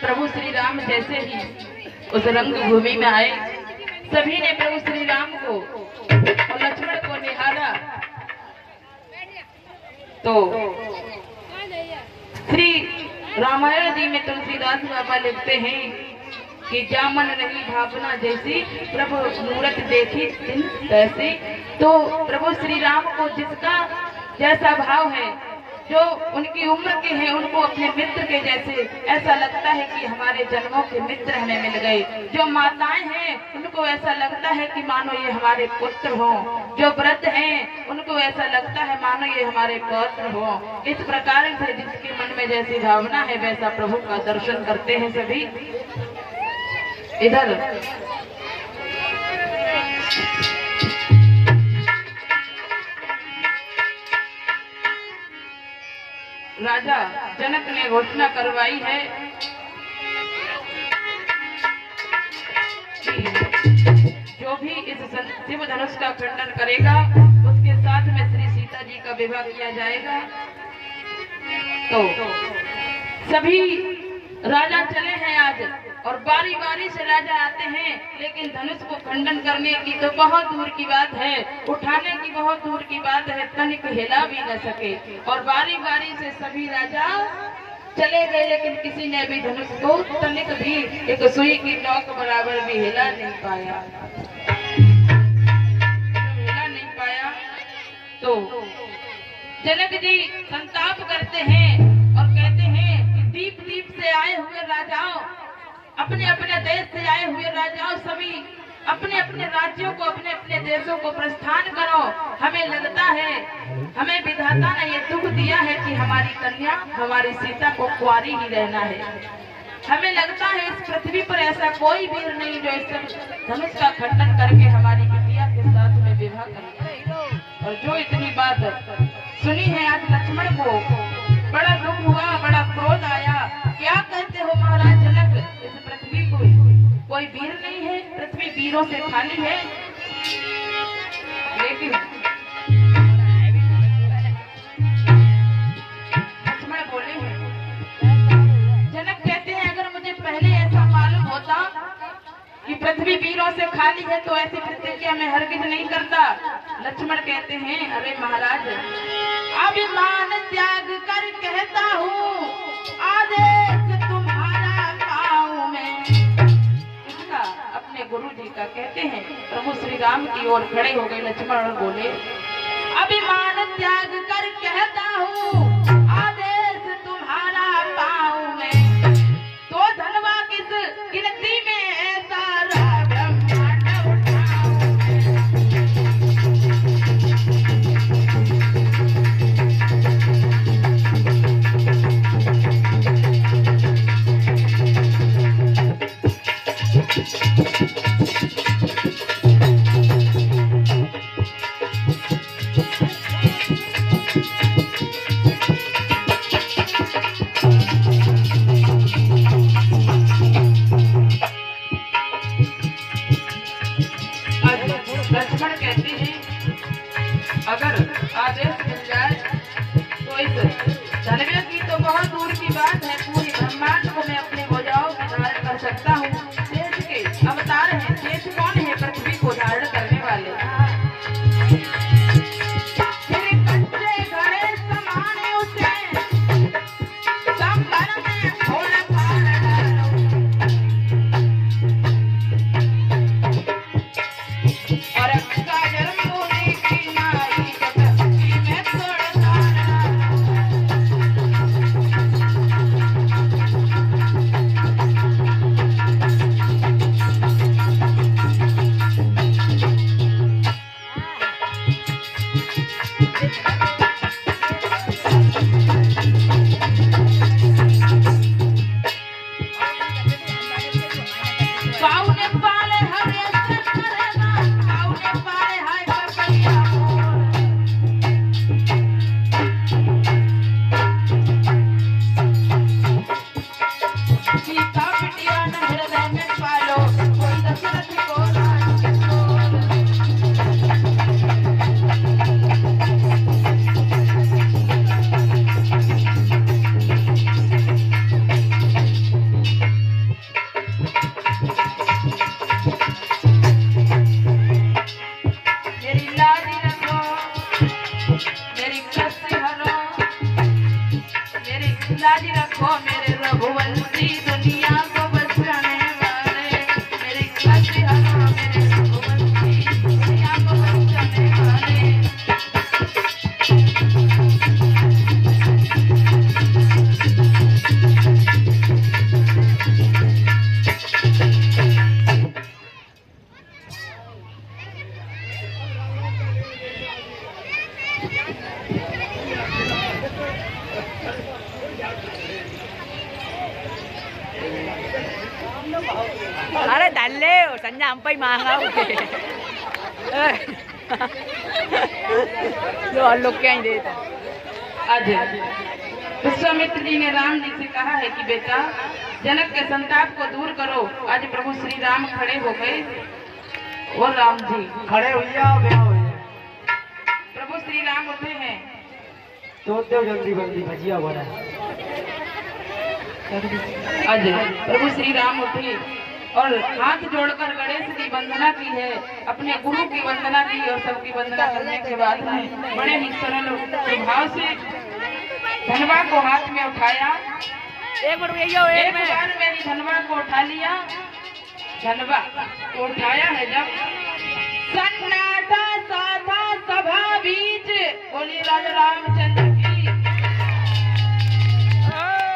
प्रभु श्री राम जैसे ही उस रंग भूमि में आए, सभी ने प्रभु श्री राम को और लक्ष्मण को निहारा तो श्री रामायण जी में तुलसीदास बाबा लिखते हैं कि जामन रही भावना जैसी प्रभु मूरत देखी दिन तैसी। तो प्रभु श्री राम को जिसका जैसा भाव है, जो उनकी उम्र के हैं, उनको अपने मित्र के जैसे ऐसा लगता है कि हमारे जन्मों के मित्र हमें मिल गए। जो माताएं हैं उनको ऐसा लगता है कि मानो ये हमारे पुत्र हों। जो वृद्ध हैं उनको ऐसा लगता है मानो ये हमारे पौत्र हों। इस प्रकार से जिसके मन में जैसी भावना है वैसा प्रभु का दर्शन करते हैं सभी। इधर राजा जनक ने घोषणा करवाई है कि जो भी इस शिव धनुष का खंडन करेगा उसके साथ में श्री सीता जी का विवाह किया जाएगा। तो सभी राजा चले हैं आज और बारी बारी से राजा आते हैं, लेकिन धनुष को खंडन करने की तो बहुत दूर की बात है, उठाने की बहुत दूर की बात है, तनिक हिला भी न सके। और बारी बारी से सभी राजा चले गए, लेकिन किसी ने भी धनुष को तनिक भी एक सुई की नोक बराबर भी हिला नहीं पाया। हिला नहीं पाया तो जनक जी संताप करते हैं और कहते हैं कि दीप दीप से आए हुए राजाओं, अपने अपने देश से आए हुए राजाओं, सभी अपने अपने राज्यों को, अपने अपने देशों को प्रस्थान करो। हमें लगता है, हमें विधाता ने ये दुख दिया है कि हमारी कन्या, हमारी सीता को कुंवारी ही रहना है। हमें लगता है इस पृथ्वी पर ऐसा कोई वीर नहीं जो इस धनुष का खंडन करके हमारी बिटिया के साथ में विवाह करे। और जो इतनी बात सुनी है आज लक्ष्मण को बड़ा दुख हुआ, बड़ा क्रोध आया। क्या कहते हो महाराज जनक, इस पृथ्वी को कोई वीर नहीं है, पृथ्वी वीरों से खाली है। लेकिन लक्ष्मण बोले हैं, जनक कहते हैं अगर मुझे पहले ऐसा मालूम होता कि पृथ्वी वीरों से खाली है तो ऐसी प्रतिज्ञा मैं हरगिज नहीं करता। लक्ष्मण कहते हैं अरे महाराज, अभिमान त्याग कर कहता हूँ, आदेश तुम्हारा पाऊं मैं। इसका अपने गुरु जी का कहते हैं। प्रभु श्री राम की ओर खड़े हो गए लक्ष्मण और बोले, अभिमान त्याग कर कहता हूँ, आदेश तुम्हारा पाऊं मैं। तो धनवा किस गिनती में सारा ब्रह्मांड उठाऊं लाज रखो मेरे रघुवंशी दुनिया को बचाने वाले मेरे लाज रखो मेरे रघुवंशी दुनिया को बचाने वाले। अरे धल्ले संजय हम पे मांगा जो लोग क्या ही देता। आज विश्वामित्र जी ने राम जी से कहा है कि बेटा जनक के संताप को दूर करो। आज प्रभु श्री राम खड़े हो गए और राम जी खड़े हुई प्रभु श्री राम उठे हैं तो जल्दी जल्दी भजिया हो रहा है। आज प्रभु श्री राम उठे और हाथ जोड़कर गणेश की वंदना की है, अपने गुरु की वंदना की और सबकी वंदना करने के बाद में बड़े ही सरल स्वभाव से धनवा को हाथ में उठाया। एक बार मेरी धनवा को उठा लिया। धनवा को उठाया है जब सन्नाटा साधा सभा बीच बोली राजा रामचंद्र की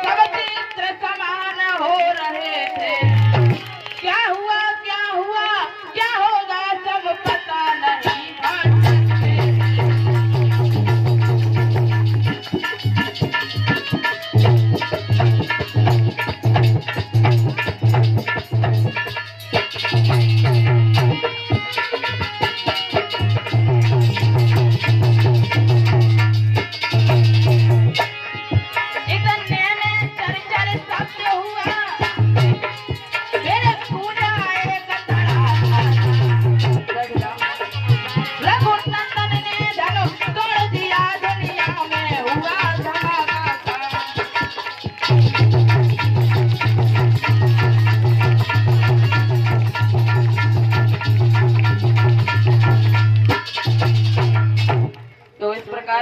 सब चित्र समान हो रहे थे। क्या हुआ क्या होगा सब पता नहीं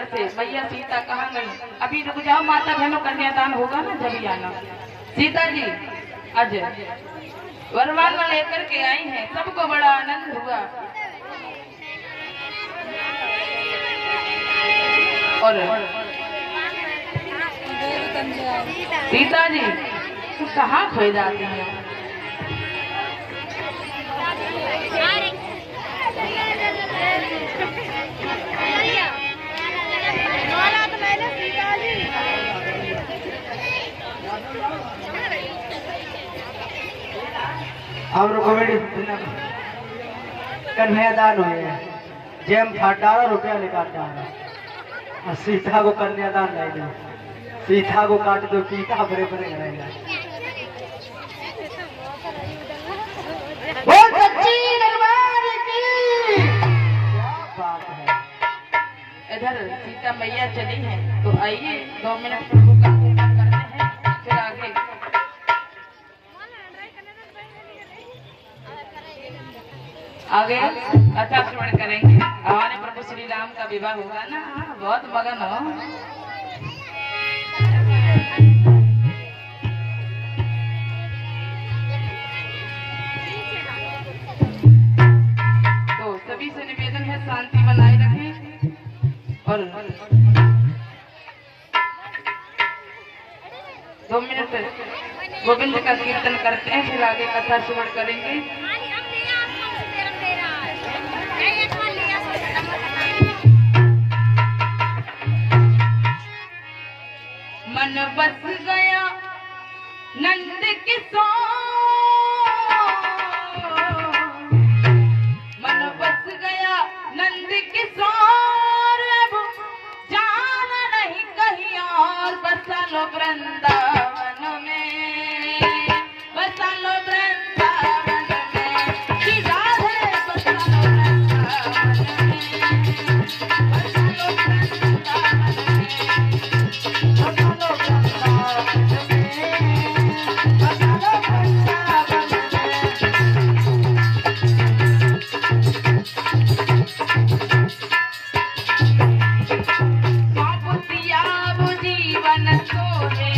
से मैया सीता कहाँ गई? अभी रुक जाओ माता बहनों, कन्यादान होगा ना जब आना। सीता जी आज वरमान लेकर के आई हैं, सबको बड़ा आनंद हुआ। और सीता जी कहाँ खोई जाती हैं? हम कॉमेडी कन्यादान हुए जेम 18 रुपया निकालता है और सीता को कन्यादान नहीं दो, सीता को काट दो, पीता बड़े बड़े रहेगा। वो सच्ची दरबार की क्या बात है। इधर सीता मैया चली है तो आइए 2 मिनट प्रभु का कीर्तन करते हैं, फिर आगे कथा श्रवण करेंगे। हमारे प्रभु श्री राम का विवाह होगा ना, बहुत मगन हो। तो सभी से निवेदन है शांति बनाए रखें और 2 मिनट गोविंद का कीर्तन करते हैं, फिर आगे कथा श्रवण करेंगे। मन बस गया नंद किशोर, मन बस गया नंद किशोर, अब जाना नहीं कहीं और, बसा लो वृंदावन में, बसा लो वृंदावन में, कि राधे बसा लो वृंदावन में, बसा लो वृंदावन में। जीवन सोहे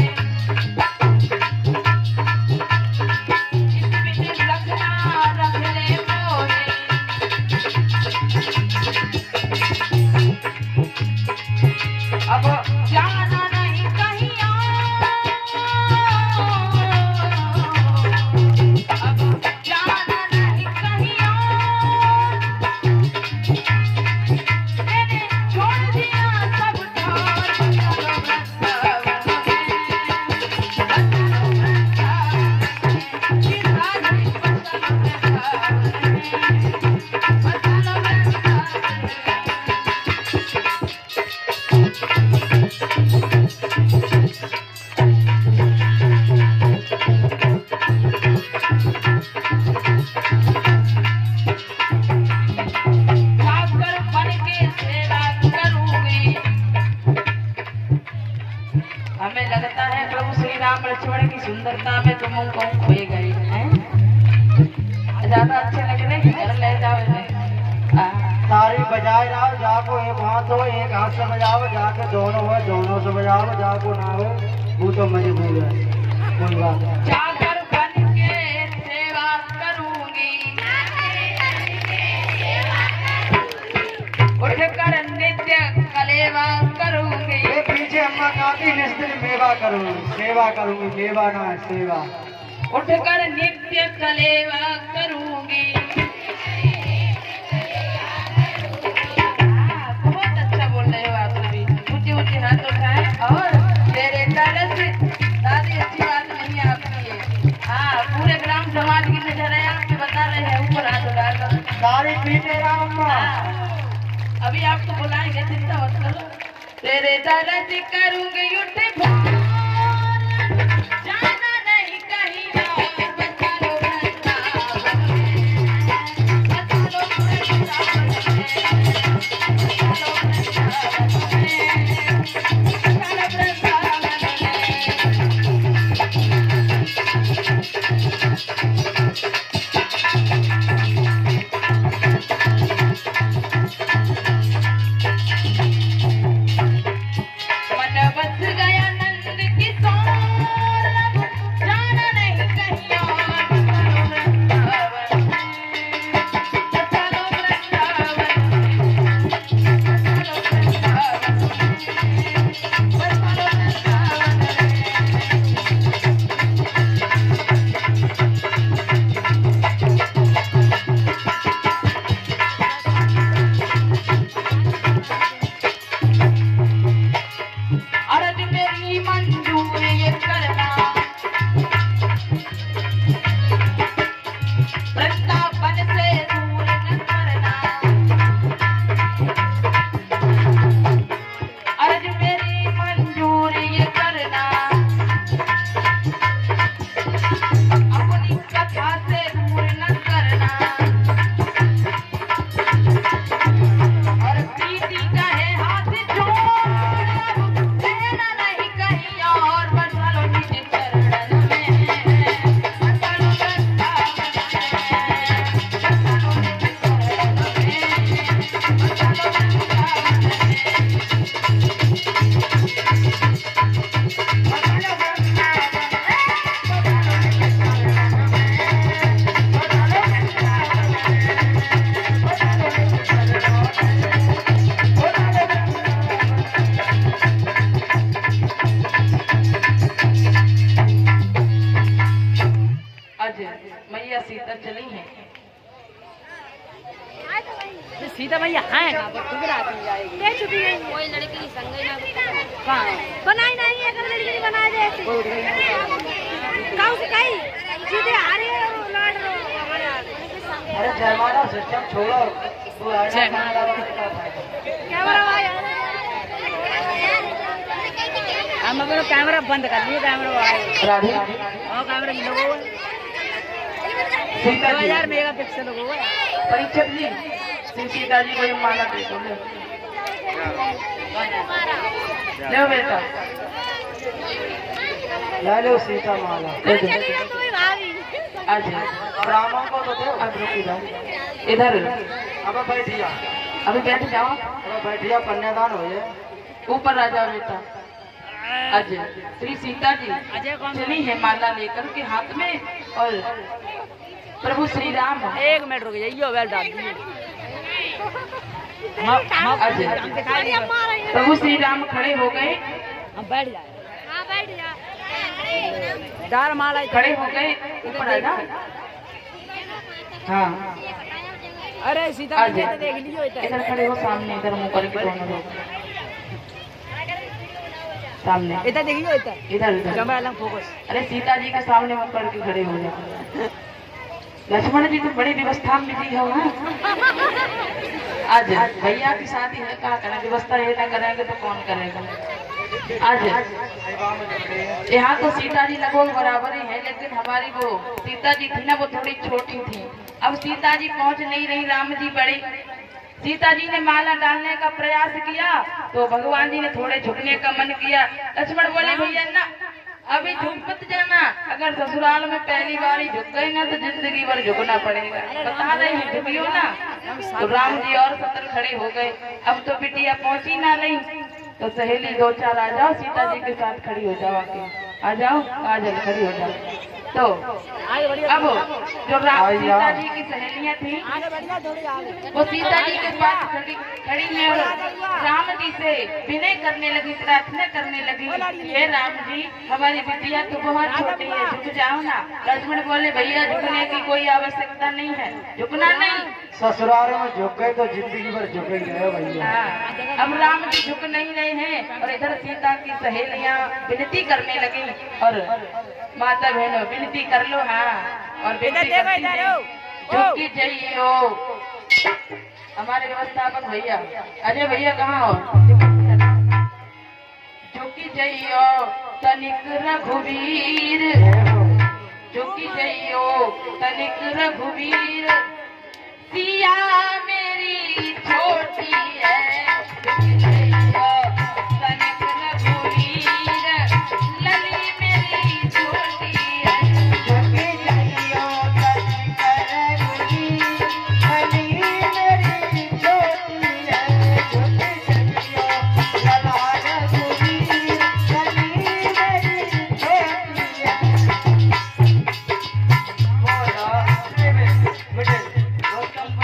प्रभु श्री राम लक्ष्मण की सुंदरता में तुम हमको खोए गए हैं। ज्यादा अच्छे लग रहे हैं, घर ले जाओ इन्हें। तारी बजाए रहो, जाको एक हाथ हो एक हाथ से बजाओ, जाके दोनों हो दोनों से बजाओ, जाको ना हो वो तो मजबूर है, कोई बात नहीं। जाकर बन के सेवा करूंगी, उठकर नित्य कलेवा करूंगी। ये पीछे अम्मा गाती निस्तर मेवा करूंगी, सेवा करूंगी, मेवा ना है सेवा। उठकर नित्य कलेवा करूंगी। बहुत अच्छा बोल रहे हो आप सभी। ऊंचे ऊंचे हाथ उठाए और तेरे तरस दादी अच्छी बात नहीं है आपकी ये। हाँ, पूरे ग्राम समाज की नजर है आप पे, बता रहे हैं ऊपर हाथ उठाकर। तारी पीछे रहो अम्मा। अभी आपको बुलाएंगे, चिंता मत करो। तेरे तरस करूंगी उठ जाना नहीं कहीं और, बचा लो वृंदावन में, बचा लो वृंदावन में, बचा लो वृंदावन में, बचा लो वृंदावन मन बस गया नंद किशोर, अब जाना नहीं कहीं और, बचा लो वृंदावन में, बचा लो वृंदावन में, बचा लो वृंदावन में। अर्ज मेरी मंजूर ये करना, वृंदावन से दूर न करना। अर्ज मेरी मंजूर ये करना, अपनी कथा से दूर न करना। और प्रीति का है हाथ जोड़, रहना नहीं कहीं और, बचा लो निज चरणन में, बचा लो वृंदावन में, बचा लो निज चरणन में, बचा लो वृंदावन में। आज मैया सीता चली हैं। सीता भैया है कहाँ पर? किधर आती जाएगी? ले चुकी है कोई लड़की की संग ही ना कहाँ है? बनाई नहीं है, अगर लड़की बनाए दे ऐसे कोई उठ गई। काऊ से कहीं सीधे आ रहे हैं और लाड रहे हो हमारे अरे जयमाला सिस्टम छोड़ो, तू आना जयमाला। खाना वाला क्या फायदा? कैमरा भाई हम अगर कैमरा बंद कर लिए, कैमरा आए राधे और कैमरा लोगो सीता जी 2000 मेगापिक्सल लोगो परीक्षक जी, श्री सीता जी को ये माला दे दो। लो बेटा, ले लो सीता माला। कोई भाभी आज रामों को तो दो। अब रुक जाओ, इधर अब बैठिया, अभी बैठ जाओ, अब बैठिया, कन्यादान हो जाए। ऊपर आ जाओ बेटा। आज श्री सीता जी अजय कौन चली है माला लेकर के हाथ में, और प्रभु श्री राम एक मिनट रुक जाइए, बेल डाल दीजिए। हम दिखाई अम्मा आ रही है। प्रभु श्री राम खड़े हो गए, हम बैठ जाए। हाँ बैठ जा। चार माला खड़े हो गए, ऊपर आ जाओ। हाँ, अरे सीता आज भैया तो देख लीजिए इधर खड़े हो, सामने इधर मुंह करके दोनों लोग सामने, इधर देखिए, इधर इधर इधर। Camera lung focus. अरे सीता जी के सामने मुंह करके खड़े हो जाओ। लक्ष्मण जी तो बड़ी व्यवस्था में बिजी हो। आज भैया की शादी है, क्या करें, व्यवस्था ये ना करेंगे तो कौन करेगा। आज यहाँ तो सीता जी लगभग बराबर ही है, लेकिन हमारी वो सीता जी थी ना, वो थोड़ी छोटी थी। अब सीता जी पहुँच नहीं रही, राम जी बड़े। सीता जी ने माला डालने का प्रयास किया तो भगवान जी ने थोड़े झुकने का मन किया। लक्ष्मण बोले भैया ना, अभी झुक मत जाना। अगर ससुराल में पहली बार ही झुक गई ना तो जिंदगी भर झुकना पड़ेगा। बता रहे हैं झुकियो ना। तो राम जी और सतर खड़े हो गए। अब तो बिटिया पहुंची ना नहीं तो सहेली दो चार आ जाओ, सीता जी के साथ खड़ी हो जाओ, आके आ जाओ, काजल खड़ी हो जाओ। तो अब जो सीता जी की सहेलियां थी वो सीता जी के पास खड़ी है और राम जी से विनय करने लगी, प्रार्थना करने लगी, हे राम जी हमारी बिटिया तो बहुत छोटी है, झुक जाओ ना। लक्ष्मण बोले भैया झुकने की कोई आवश्यकता नहीं है, झुकना नहीं। ससुराल में झुक गए तो जिंदगी भर झुकेंगे भैया। हाँ, अब राम जी झुक नहीं रहे हैं और इधर सीता की सहेलियां विनती करने लगी और माता बहनों विनती कर लो। हाँ, और विनती करती हैं, झुकी जाइयो। हमारे व्यवस्थापक भैया अजय भैया कहाँ हो? झुकी जाइयो तनिक रघुवीर, झुकी जाइयो तनिक रघुवीर, सिया मेरी छोटी है, झुकी जाइयो तनिक रघुवीर, लली मेरी छोटी है, झुकी जाइयो तनिक रघुवीर, लली मेरी छोटी है, झुकी जाइयो लला रघुवीर, लली मेरी छोटी है। बोलो बेटे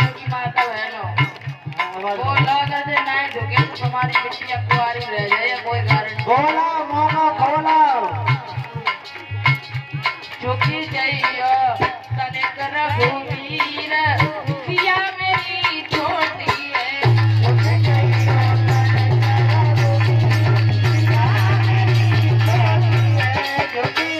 की माता बहनों बोलो, अगर से नहीं झुके तो हमारी बिटिया कुंवारी रह जाए, कोई गारंटी। बोला मामा बोला। झुकी जाइयो तनिक रघुवीर, सिया मेरी छोटी है, झुकी जाइयो तनिक रघुवीर, सिया मेरी छोटी है, झुकी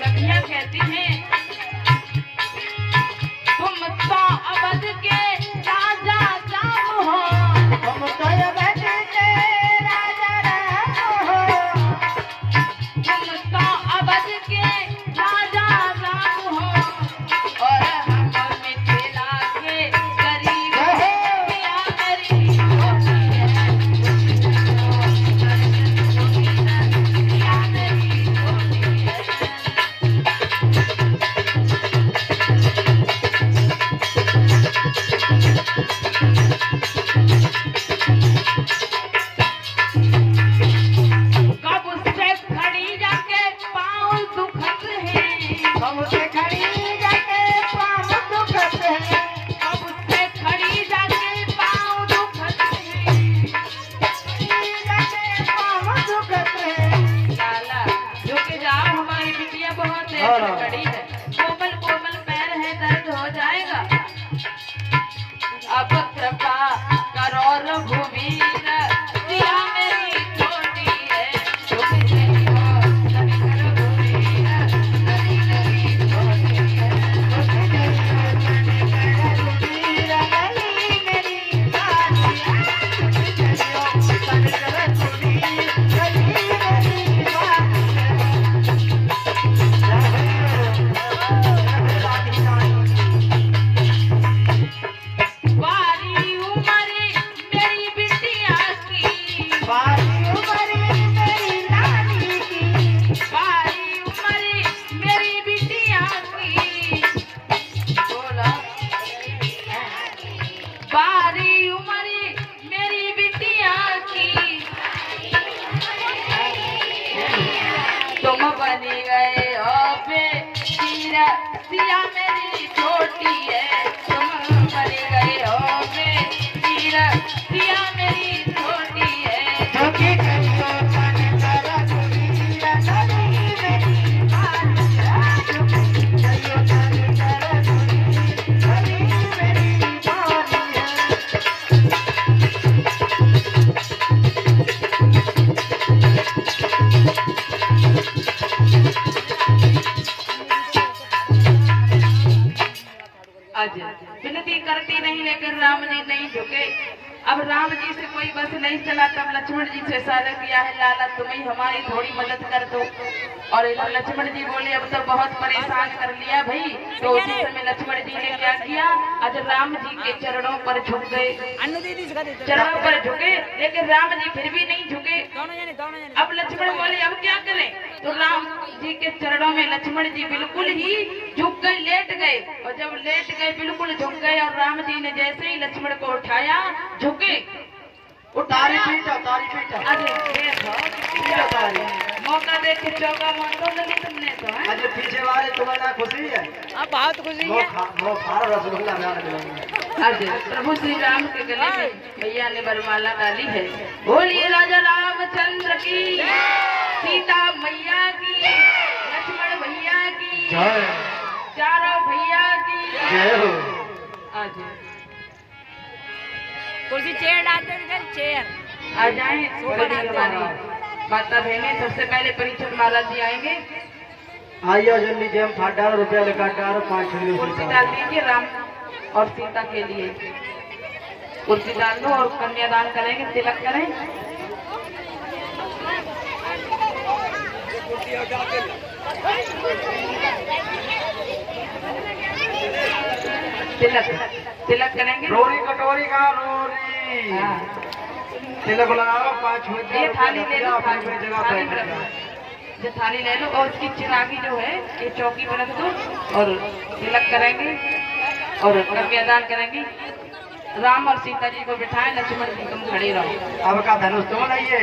कवियां कहती हैं तुम तो अवध के राजा राम हो, हम तो अवध के राजा राम हो, तुम तो अवध के राजा राम हो, और हम मिथिला के गरीब पिया मेरी छोटी है, पिया मेरी छोटी है। कब उससे खड़ी जाके पाँव दुखत है, हमसे खड़ी जाके पाँव दुखत है, कब उससे खड़ी जाके पाँव दुखत है, खड़ी जाके पाँव दुखत है। लाला झुक जाओ, हमारी बिटिया बहुत ऐसी खड़ी है, कोमल कोमल पैर है, दर्द हो जाएगा। अब कृपा करो रघुवीर, सिया मेरी छोटी है, झुक जाइयो तनिक रघुवीर, लली मेरी छोटी है, झुक जाइयो तनिक रघुवीर, लली मेरी बाती है, झुक जाइयो तनिक रघुवीर, लली मेरी बाती है। बारी उमर मेरी बिटिया की, बारी उमर मेरी नानी की, बारी उमर मेरी बिटिया की, बोला बारी उमर मेरी बिटिया की, तुम बनी गए हो बेटीर, सिया मेरी छोटी है, तुम बनी गए हो बेटीर, सिया मेरी छोटी है। झुकी जाइयो तनिक रघुवीर, लली मेरी बाती है, झुकी जाइयो तनिक रघुवीर, लली मेरी बाती है। आज विनती करती नहीं लेकिन राम जी नहीं झुके। अब राम जी से कोई बस नहीं चला, तब लक्ष्मण जी से इशारा किया है, लाला तुम ही हमारी थोड़ी मदद कर दो। और इधर लक्ष्मण जी बोले अब तो बहुत परेशान कर लिया भाई। तो उसी समय लक्ष्मण जी ने क्या किया, आज राम जी के चरणों पर झुक गए, चरणों पर झुके, लेकिन राम जी फिर भी नहीं झुके। अब लक्ष्मण बोले अब क्या करें, तो राम जी के चरणों में लक्ष्मण जी बिल्कुल ही झुक गए, लेट गए। और जब लेट गए बिल्कुल झुक गए, और राम जी ने जैसे ही लक्ष्मण को उठाया, झुके, तारी पीटा, तारी पीटा। अरे देखो पीटा तारी। मौका देख के चौका मार दो तुमने तो है। अरे पीछे वाले तुम्हारा ना खुशी है? बहुत खुशी वो है। वो खारा रसगुल्ला में आने मिलेंगे। आज प्रभु श्री राम के गले में भैया ने वरमाला डाली है। बोलिए राजा रामचंद्र की, सीता मैया की, लक्ष्मण भैया की, जय। चारों भैया की जय हो। आज कुर्सी चेयर डालते हैं, चेयर आ जाए बड़ी हमारी माता बहने। सबसे पहले परीक्षक महाराज जी आएंगे। आइए जल्दी जेम फाट डालो, रुपया लेकर डालो, 5 कुर्सी डाल दीजिए राम और सीता के लिए। कुर्सी डाल दो और कन्यादान करेंगे, तिलक करें। तिलक तिलक करेंगे। रोरी कटोरी का रोरी। हाँ। तिलक लगाओ, 5 ये थाली ले लो, अपनी जगह थाली पर में रखो। ये थाली ले लो और इसकी चिरागी जो है ये चौकी पर रख दो और तिलक करेंगे और कन्यादान करेंगे। राम और सीता जी को बिठाएं, लक्ष्मण जी तुम खड़े रहो। अब का धनुष तुम लाइए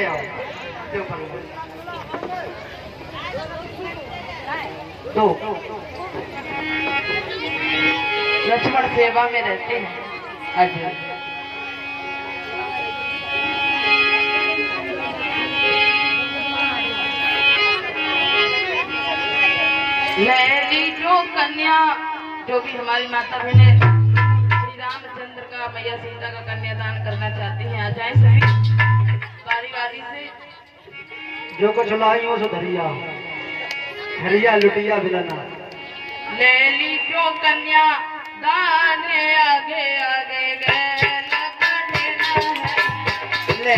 दो लक्ष्मण सेवा में रहते हैं। अच्छा लैली जो कन्या, जो भी हमारी माता बहने श्री रामचंद्र का मैया सीता का कन्यादान करना चाहती हैं, आ जाए सभी बारी बारी से। जो कुछ लाई हो सो धरिया, हरिया लुटिया बिलना। लैली जो कन्या दाने आगे आगे गए ले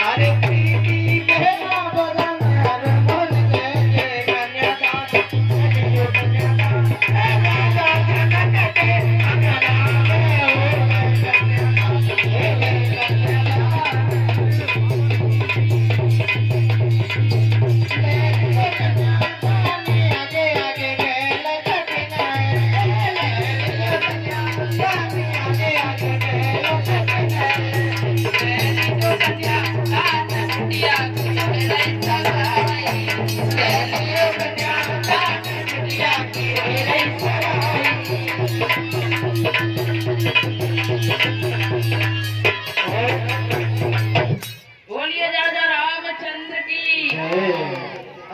अरे